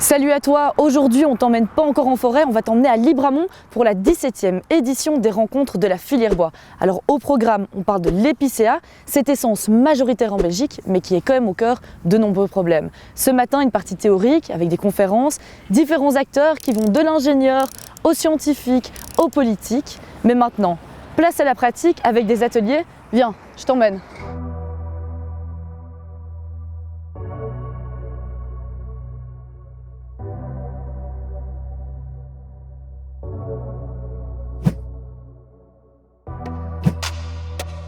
Salut à toi, aujourd'hui on t'emmène pas encore en forêt, on va t'emmener à Libramont pour la 17e édition des rencontres de la filière bois. Alors au programme, on parle de l'épicéa, cette essence majoritaire en Belgique mais qui est quand même au cœur de nombreux problèmes. Ce matin, une partie théorique avec des conférences, différents acteurs qui vont de l'ingénieur aux scientifiques, aux politiques. Mais maintenant, place à la pratique avec des ateliers. Viens, je t'emmène.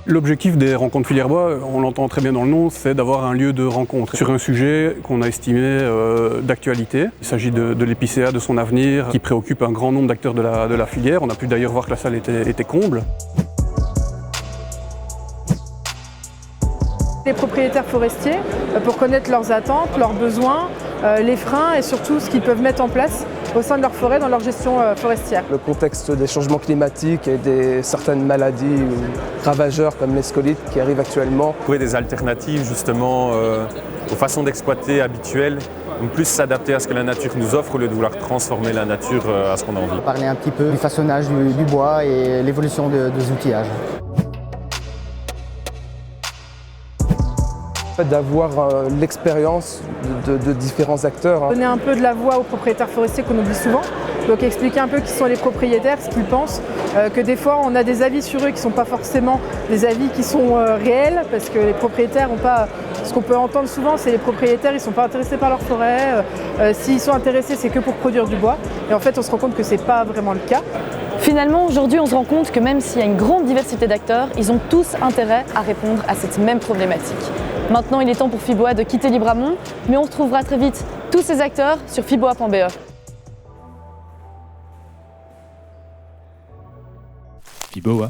L'objectif des rencontres filière bois, on l'entend très bien dans le nom, c'est d'avoir un lieu de rencontre sur un sujet qu'on a estimé d'actualité. Il s'agit de l'épicéa, de son avenir, qui préoccupe un grand nombre d'acteurs de la filière. On a pu d'ailleurs voir que la salle était comble. Les propriétaires forestiers, pour connaître leurs attentes, leurs besoins, les freins et surtout ce qu'ils peuvent mettre en place au sein de leur forêt dans leur gestion forestière. Le contexte des changements climatiques et des certaines maladies ravageurs comme les scolytes qui arrivent actuellement. Trouver des alternatives justement aux façons d'exploiter habituelles, donc plus s'adapter à ce que la nature nous offre au lieu de vouloir transformer la nature à ce qu'on a envie. Parler un petit peu du façonnage du bois et l'évolution des outillages. D'avoir l'expérience de différents acteurs. Donner un peu de la voix aux propriétaires forestiers qu'on oublie souvent, donc expliquer un peu qui sont les propriétaires, ce qu'ils pensent, que des fois on a des avis sur eux qui ne sont pas forcément des avis qui sont réels, parce que les propriétaires n'ont pas, ce qu'on peut entendre souvent, c'est les propriétaires, ils ne sont pas intéressés par leur forêt, s'ils sont intéressés c'est que pour produire du bois, et en fait on se rend compte que ce n'est pas vraiment le cas. Finalement, aujourd'hui, on se rend compte que même s'il y a une grande diversité d'acteurs, ils ont tous intérêt à répondre à cette même problématique. Maintenant, il est temps pour Fiboa de quitter Libramont, mais on retrouvera très vite tous ces acteurs sur fiboa.be. Fiboa.